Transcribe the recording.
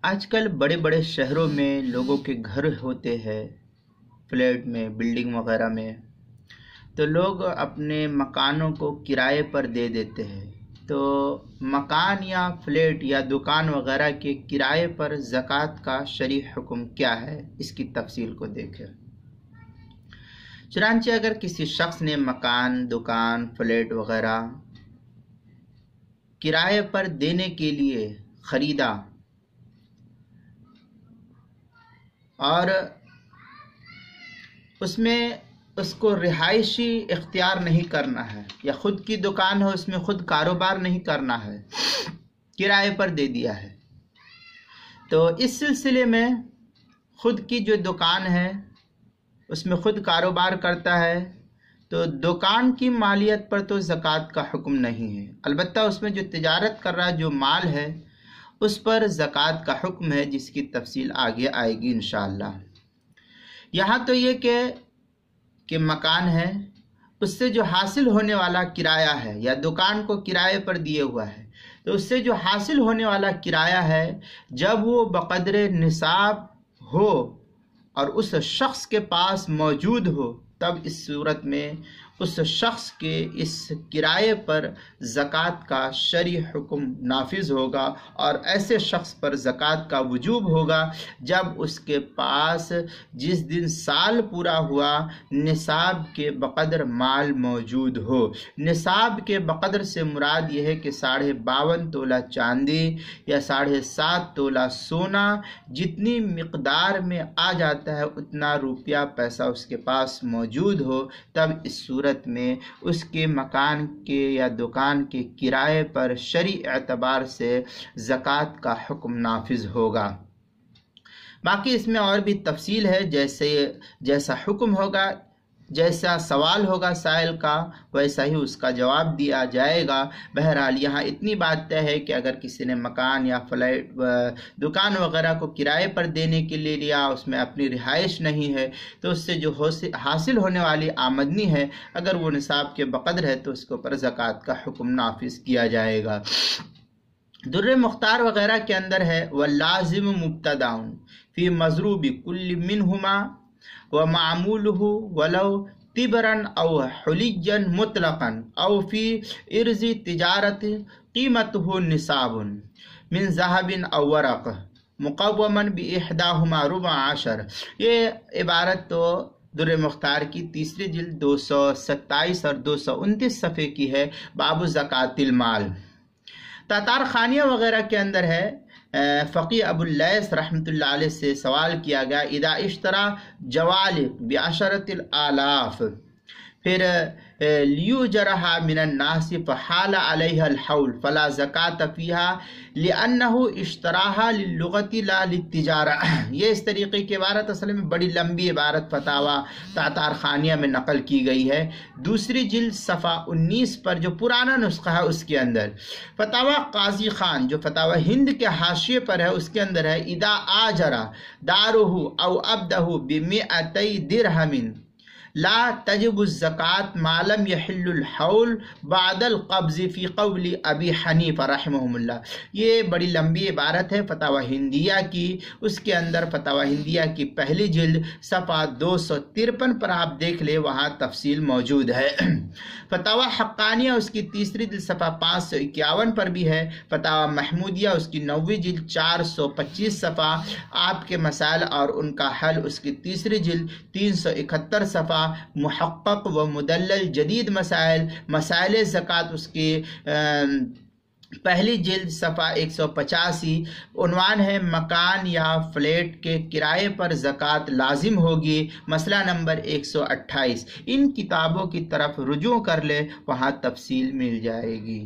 آج کل بڑے بڑے شہروں میں لوگوں کے گھر ہوتے ہیں، فلیٹ میں، بلڈنگ وغیرہ میں، تو لوگ اپنے مکانوں کو کرائے پر دے دیتے ہیں۔ تو مکان یا فلیٹ یا دکان وغیرہ کے کرائے پر زکوٰۃ کا شرعی حکم کیا ہے، اس کی تفصیل کو دیکھیں۔ چنانچہ اگر کسی شخص نے مکان، دکان، فلیٹ وغیرہ کرائے پر دینے کے لیے خریدا اور اس میں اس کو رہائشی اختیار نہیں کرنا ہے، یا خود کی دکان ہو، اس میں خود کاروبار نہیں کرنا ہے، کرائے پر دے دیا ہے، تو اس سلسلے میں خود کی جو دکان ہے اس میں خود کاروبار کرتا ہے تو دکان کی مالیت پر تو زکوٰۃ کا حکم نہیں ہے، البتہ اس میں جو تجارت کر رہا جو مال ہے اس پر زکوٰۃ کا حکم ہے، جس کی تفصیل آگے آئے گی انشاءاللہ۔ یہاں تو یہ کہ مکان ہے، اس سے جو حاصل ہونے والا کرایہ ہے، یا دکان کو کرائے پر دیے ہوا ہے تو اس سے جو حاصل ہونے والا کرایہ ہے، جب وہ بقدر نصاب ہو اور اس شخص کے پاس موجود ہو، تب اس صورت میں اس شخص کے اس کرائے پر زکوٰۃ کا شرعی حکم نافذ ہوگا، اور ایسے شخص پر زکوٰۃ کا وجوب ہوگا جب اس کے پاس جس دن سال پورا ہوا نصاب کے بقدر مال موجود ہو۔ نصاب کے بقدر سے مراد یہ ہے کہ 52.5 تولہ چاندی یا 7.5 تولہ سونا، جتنی مقدار میں آ جاتا ہے اتنا روپیہ پیسہ اس کے پاس موجود ہو، تب اس صورت میں اس کے مکان کے یا دکان کے کرائے پر شرعی اعتبار سے زکوٰۃ کا حکم نافذ ہوگا۔ باقی اس میں اور بھی تفصیل ہے، جیسا حکم ہوگا، جیسا سوال ہوگا سائل کا ویسا ہی اس کا جواب دیا جائے گا۔ بہرحال یہاں اتنی بات طے ہے کہ اگر کسی نے مکان یا فلیٹ دکان وغیرہ کو کرائے پر دینے کے لیے لیا، اس میں اپنی رہائش نہیں ہے، تو اس سے جو حاصل ہونے والی آمدنی ہے اگر وہ نصاب کے بقدر ہے تو اس کے اوپر زکوٰۃ کا حکم نافذ کیا جائے گا۔ در مختار وغیرہ کے اندر ہے واللازم مبتدأ فی مضروب کل منہما ومعمولہ ولو تبرا او حلیا مطلقا او فی ارض تجارت قیمتہ نصاب من ذہب او ورق مقوما باحداہما 14۔ یہ عبارت تو در مختار کی تیسری جلد 227 اور 229 صفحے کی ہے، باب زکوٰۃ المال۔ تاتار خانیہ وغیرہ کے اندر ہے، فقی ابو اللیث رحمۃ اللہ علیہ سے سوال کیا گیا، اذا اشترى جوالق بعشرة الآلاف پھر لیوجرها من الناس فحال علیہ الحول فلا زکاة فیها لأنه اشتراها للغة لا للتجارہ۔ یہ اس طریقے کی عبارت اصل میں بڑی لمبی عبارت فتاوی تاتار خانیہ میں نقل کی گئی ہے، دوسری جلد صفحہ 19 پر جو پرانا نسخہ ہے اس کے اندر۔ فتاوی قاضی خان جو فتاوی ہند کے حاشیے پر ہے اس کے اندر ہے، اذا آجر دارہ او عبدہ ب200 درہم لا تجب الزکاة ما لم يحل الحول بعد القبض فی قول ابی حنیفہ رحمہ اللہ۔ یہ بڑی لمبی عبارت ہے فتاوی ہندیہ کی، اس کے اندر فتاوی ہندیہ کی پہلی جلد صفحہ 253 پر آپ دیکھ لیں، وہاں تفصیل موجود ہے۔ فتاوی حقانیہ اس کی تیسری جلد صفحہ 551 پر بھی ہے، فتاوی محمودیہ اس کی 9ویں جلد 425 صفحہ، آپ کے مسائل اور ان کا حل اس کی تیسری جلد 371 صفحہ، محقق و مدلل جدید مسائل زکوٰۃ اس کی پہلی جلد صفحہ 185، عنوان ہے مکان یا فلیٹ کے کرائے پر زکوٰۃ لازم ہوگی، مسئلہ نمبر 128۔ ان کتابوں کی طرف رجوع کر لے، وہاں تفصیل مل جائے گی۔